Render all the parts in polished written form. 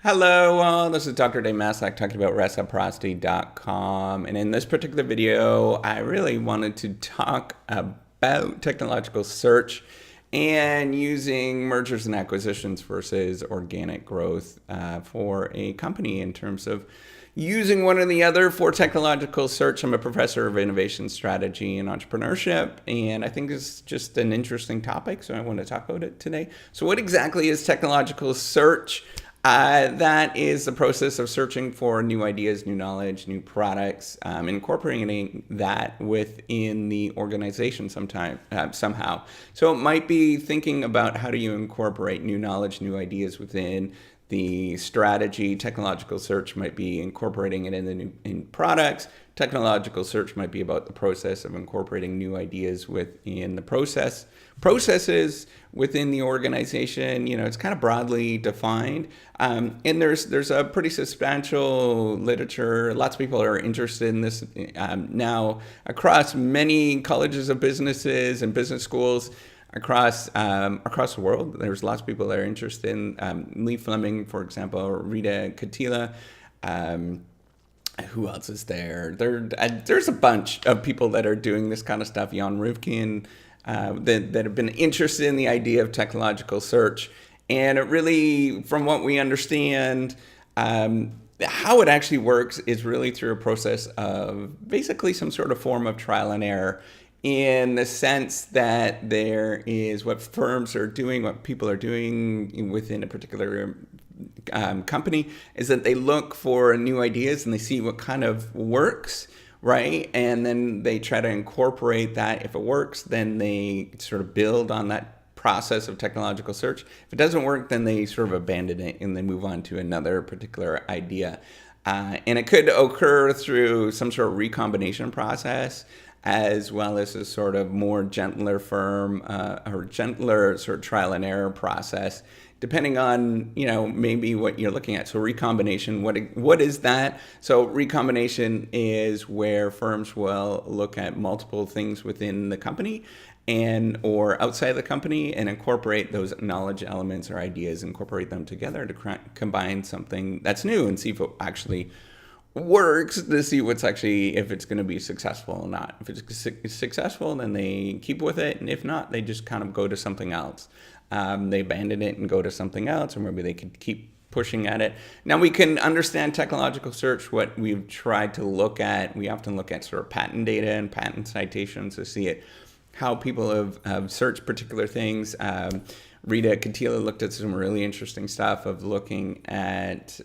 Hello, this is Dr. Dave Maslach talking about reciprocity.com. And in this particular video, I really wanted to talk about technological search and using mergers and acquisitions versus organic growth for a company in terms of using one or the other for technological search. I'm a professor of innovation strategy and entrepreneurship, and I think it's just an interesting topic, so I want to talk about it today. So what exactly is technological search? That is the process of searching for new ideas, new knowledge, new products, incorporating that within the organization somehow. So it might be thinking about how do you incorporate new knowledge, new ideas within the strategy. Technological search might be incorporating it in products. Technological search might be about the process of incorporating new ideas within the processes within the organization. You know, it's kind of broadly defined, and there's a pretty substantial literature. Lots of people are interested in this now across many colleges of businesses and business schools across the world. There's lots of people that are interested in Lee Fleming, for example, or Rita Katila. Who else is there? There's a bunch of people that are doing this kind of stuff. Jan Rivkin, that have been interested in the idea of technological search. And it really, from what we understand, how it actually works is really through a process of basically some sort of form of trial and error, in the sense that there is what firms are doing, what people are doing within a particular company, is that they look for new ideas and they see what kind of works, right? And then they try to incorporate that. If it works, then they sort of build on that process of technological search. If it doesn't work, then they sort of abandon it and they move on to another particular idea. And it could occur through some sort of recombination process, as well as a sort of more gentler firm or gentler sort of trial and error process, depending on, you know, maybe what you're looking at. So recombination, what is that? So recombination is where firms will look at multiple things within the company and or outside the company and incorporate those knowledge elements or ideas, incorporate them together to combine something that's new and see if it actually works, to see what's actually, if it's going to be successful or not. If it's successful, then they keep with it, and if not, they just kind of go to something else. They abandon it and go to something else, or maybe they could keep pushing at it. Now, we can understand technological search. What we've tried to look at, we often look at sort of patent data and patent citations to see it, how people have searched particular things. Rita Katila looked at some really interesting stuff of looking at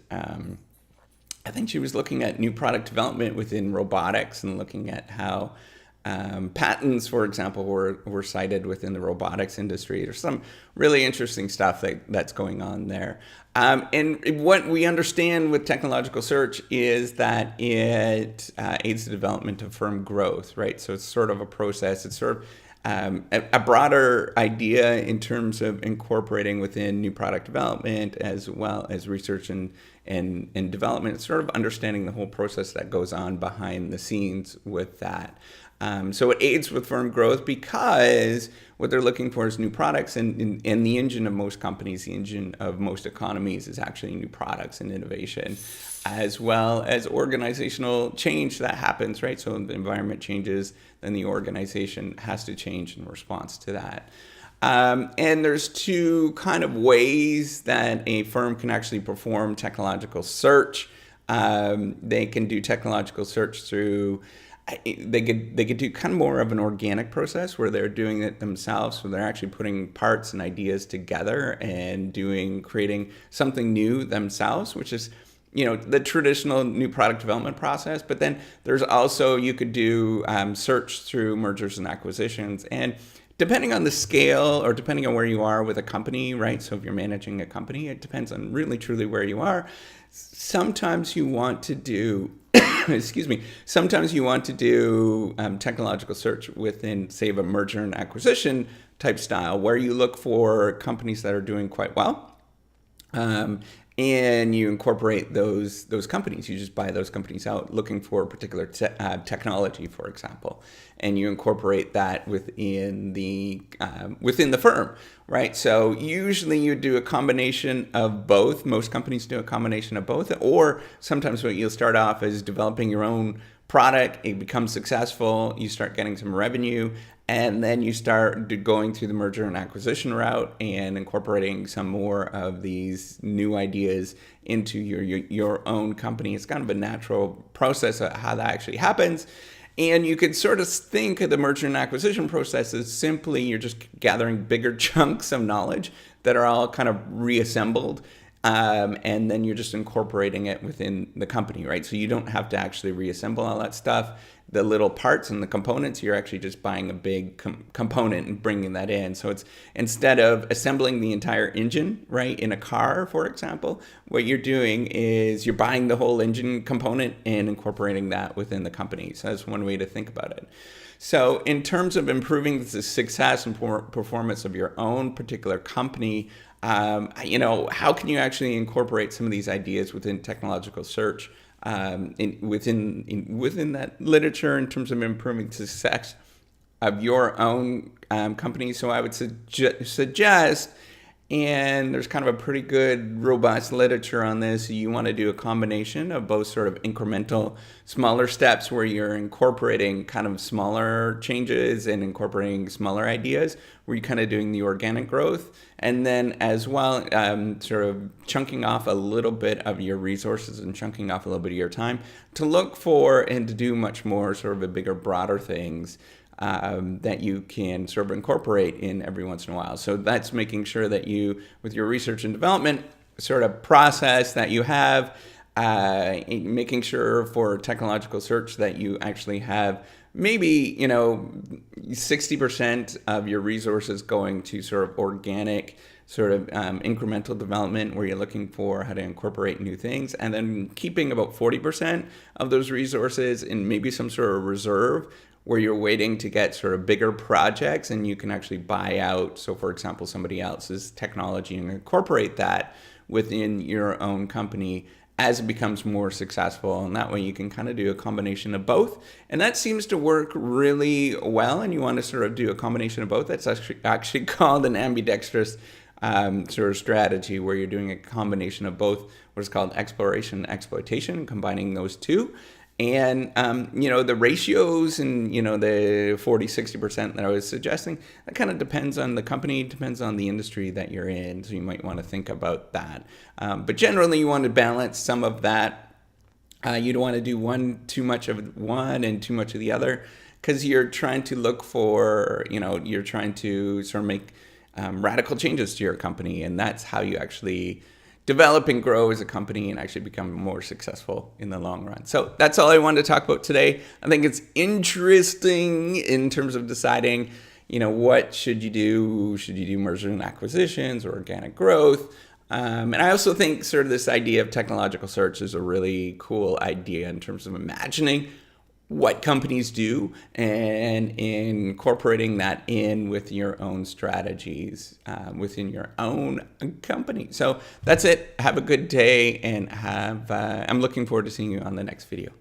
I think she was looking at new product development within robotics and looking at how patents, for example, were cited within the robotics industry. There's some really interesting stuff that's going on there. And what we understand with technological search is that it aids the development of firm growth, right? So it's sort of a process. It's sort of a broader idea in terms of incorporating within new product development as well as research and development. It's sort of understanding the whole process that goes on behind the scenes with that. So it aids with firm growth because what they're looking for is new products, and the engine of most companies, the engine of most economies is actually new products and innovation, as well as organizational change that happens, right? So the environment changes, then the organization has to change in response to that. And there's two kind of ways that a firm can actually perform technological search. They can do technological search through, they could do kind of more of an organic process where they're doing it themselves. So they're actually putting parts and ideas together and creating something new themselves, which is, you know, the traditional new product development process. But then there's also, you could do search through mergers and acquisitions. And depending on the scale or depending on where you are with a company, right? So if you're managing a company, it depends on really truly where you are. Sometimes you want to do, sometimes you want to do technological search within, say, a merger and acquisition type style, where you look for companies that are doing quite well, Um, and you incorporate those companies. You just buy those companies out, looking for a particular technology, for example, and you incorporate that within the firm, right? So usually you do a combination of both. Most companies do a combination of both, or sometimes what you'll start off is developing your own product. It becomes successful. You start getting some revenue, and then you start going through the merger and acquisition route and incorporating some more of these new ideas into your own company. It's kind of a natural process of how that actually happens. And you could sort of think of the merger and acquisition process as simply you're just gathering bigger chunks of knowledge that are all kind of reassembled. And then you're just incorporating it within the company, right? So you don't have to actually reassemble all that stuff. The little parts and the components, you're actually just buying a big component and bringing that in. So it's, instead of assembling the entire engine, right, in a car, for example, what you're doing is you're buying the whole engine component and incorporating that within the company. So that's one way to think about it. So in terms of improving the success and performance of your own particular company, how can you actually incorporate some of these ideas within technological search, within that literature in terms of improving success of your own company? So I would suggest, and there's kind of a pretty good, robust literature on this, you want to do a combination of both sort of incremental, smaller steps where you're incorporating kind of smaller changes and incorporating smaller ideas, where you're kind of doing the organic growth, and then as well, sort of chunking off a little bit of your resources and chunking off a little bit of your time to look for and to do much more sort of a bigger, broader things that you can sort of incorporate in every once in a while. So that's making sure that you, with your research and development sort of process that you have, making sure for technological search that you actually have maybe 60% of your resources going to sort of organic, sort of incremental development, where you're looking for how to incorporate new things, and then keeping about 40% of those resources in maybe some sort of reserve, where you're waiting to get sort of bigger projects and you can actually buy out, so for example, somebody else's technology and incorporate that within your own company as it becomes more successful. And that way you can kind of do a combination of both. And that seems to work really well. And you want to sort of do a combination of both. That's actually called an ambidextrous sort of strategy, where you're doing a combination of both, what is called exploration and exploitation, combining those two. And, the ratios and, the 40-60% that I was suggesting, that kind of depends on the company, depends on the industry that you're in. So you might want to think about that. But generally, you want to balance some of that. You don't want to do too much of one and too much of the other, because you're trying to look for, you're trying to sort of make radical changes to your company. And that's how you actually develop and grow as a company and actually become more successful in the long run. So that's all I wanted to talk about today. I think it's interesting in terms of deciding, what should you do? Should you do mergers and acquisitions or organic growth? And I also think sort of this idea of technological search is a really cool idea in terms of imagining what companies do and incorporating that in with your own strategies within your own company. So that's it. Have a good day, and I'm looking forward to seeing you on the next video.